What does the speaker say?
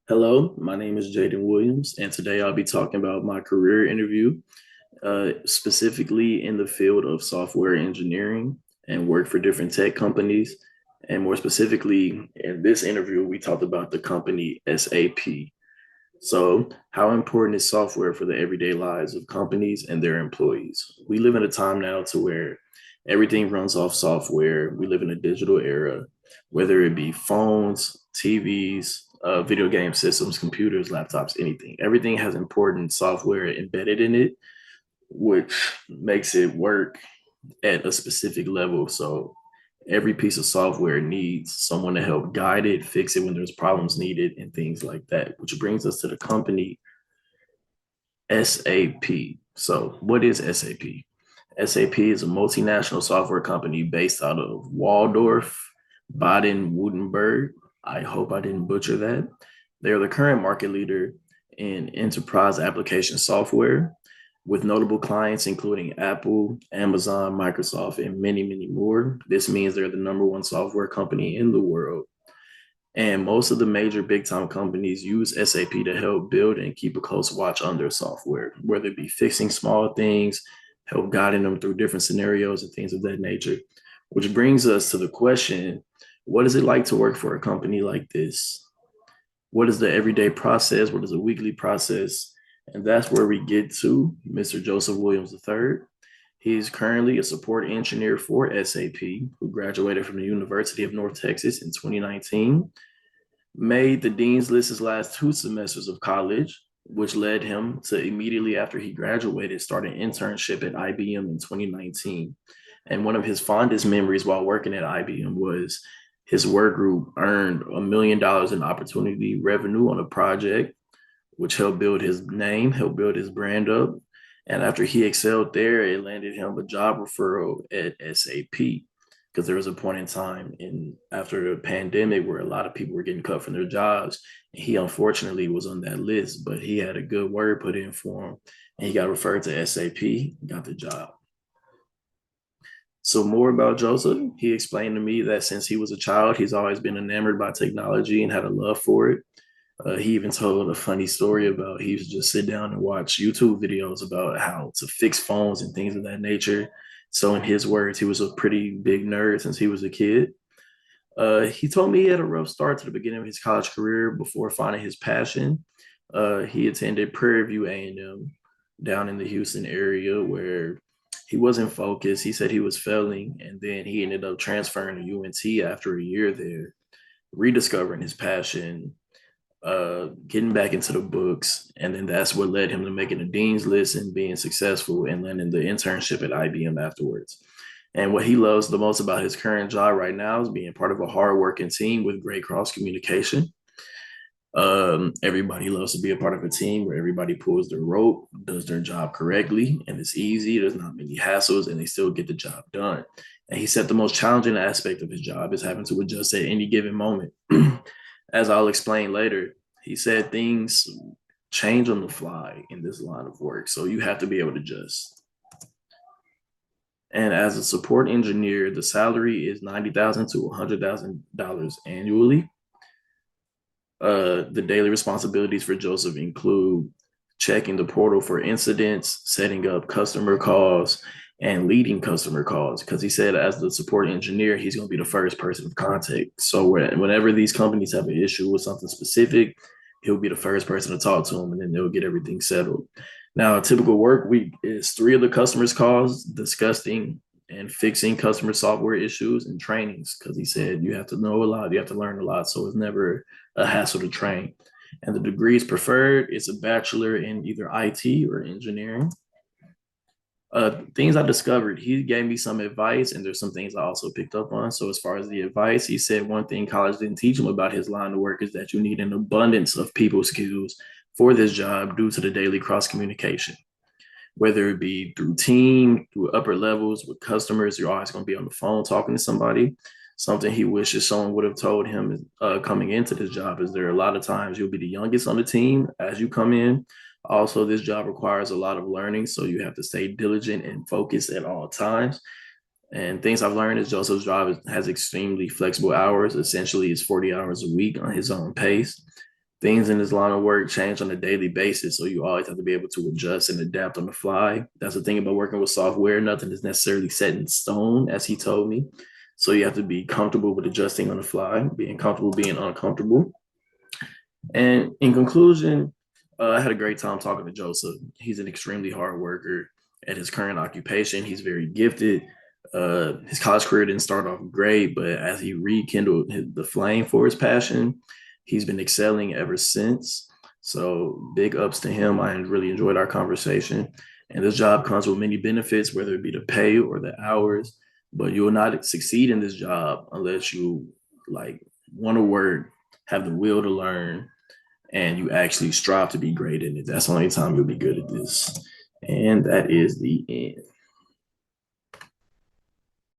Hello, my name is Jayden Williams, and today I'll be talking about my career interview, specifically in the field of software engineering and work for different tech companies. And more specifically, in this interview, we talked about the company SAP. So, how important is software for the everyday lives of companies and their employees? We live in a time now to where everything runs off software. We live in a digital era, whether it be phones, TVs, video game systems, computers, laptops, anything. Everything has important software embedded in it, which makes it work at a specific level. So every piece of software needs someone to help guide it, fix it when there's problems needed, and things like that, which brings us to the company SAP. So, what is SAP? SAP is a multinational software company based out of Waldorf, Baden-Württemberg. I hope I didn't butcher that. They are the current market leader in enterprise application software, with notable clients including Apple, Amazon, Microsoft, and many, many more. This means they're the number one software company in the world. And most of the major big time companies use SAP to help build and keep a close watch on their software, whether it be fixing small things, help guiding them through different scenarios and things of that nature. Which brings us to the question, what is it like to work for a company like this? What is the everyday process? What is the weekly process? And that's where we get to Mr. Joseph Williams III. He's currently a support engineer for SAP, who graduated from the University of North Texas in 2019, made the Dean's List his last two semesters of college, which led him to immediately after he graduated start an internship at IBM in 2019. And one of his fondest memories while working at IBM was his work group earned $1 million in opportunity revenue on a project, which helped build his name, helped build his brand up. And after he excelled there, it landed him a job referral at SAP because there was a point in time in after the pandemic where a lot of people were getting cut from their jobs. And he unfortunately was on that list, but he had a good word put in for him, and he got referred to SAP, got the job. So more about Joseph, he explained to me that since he was a child, he's always been enamored by technology and had a love for it. He even told a funny story about he used to just sit down and watch YouTube videos about how to fix phones and things of that nature. So, in his words, he was a pretty big nerd since he was a kid. He told me he had a rough start to the beginning of his college career before finding his passion. He attended Prairie View A&M down in the Houston area where he wasn't focused. He said he was failing, and then he ended up transferring to UNT after a year there, rediscovering his passion, getting back into the books. And then that's what led him to making the Dean's List and being successful and landing the internship at IBM afterwards. And what he loves the most about his current job right now is being part of a hardworking team with great cross communication. Everybody loves to be a part of a team where everybody pulls their rope, does their job correctly, and it's easy. There's not many hassles, and they still get the job done. And he said the most challenging aspect of his job is having to adjust at any given moment. As I'll explain later, he said things change on the fly in this line of work. So you have to be able to adjust. And as a support engineer, the salary is $90,000 to $100,000 annually. The daily responsibilities for Joseph include checking the portal for incidents, setting up customer calls, and leading customer calls. Because he said, as the support engineer, he's going to be the first person of contact. So whenever these companies have an issue with something specific, he'll be the first person to talk to them, and then they'll get everything settled. Now, a typical work week is 3 of the customers' calls discussing and fixing customer software issues and trainings, because he said you have to know a lot, you have to learn a lot. So it's never a hassle to train. And the degrees preferred is a bachelor in either IT or engineering. Things I discovered, he gave me some advice, and there's some things I also picked up on. So, as far as the advice, he said one thing college didn't teach him about his line of work is that you need an abundance of people skills for this job due to the daily cross communication. Whether it be through team, through upper levels with customers, you're always going to be on the phone talking to somebody. Something he wishes someone would have told him coming into this job is there are a lot of times you'll be the youngest on the team as you come in. Also, this job requires a lot of learning, so you have to stay diligent and focused at all times. And things I've learned is Joseph's job has extremely flexible hours. Essentially, it's 40 hours a week on his own pace. things in this line of work change on a daily basis. So you always have to be able to adjust and adapt on the fly. That's the thing about working with software. Nothing is necessarily set in stone, as he told me. So you have to be comfortable with adjusting on the fly, being comfortable being uncomfortable. And in conclusion, I had a great time talking to Joseph. He's an extremely hard worker at his current occupation. He's very gifted. His college career didn't start off great, but as he rekindled the flame for his passion, he's been excelling ever since. So big ups to him. I really enjoyed our conversation. And this job comes with many benefits, whether it be the pay or the hours. But you will not succeed in this job unless you like want to work, have the will to learn, and you actually strive to be great in it. That's the only time you'll be good at this. And that is the end.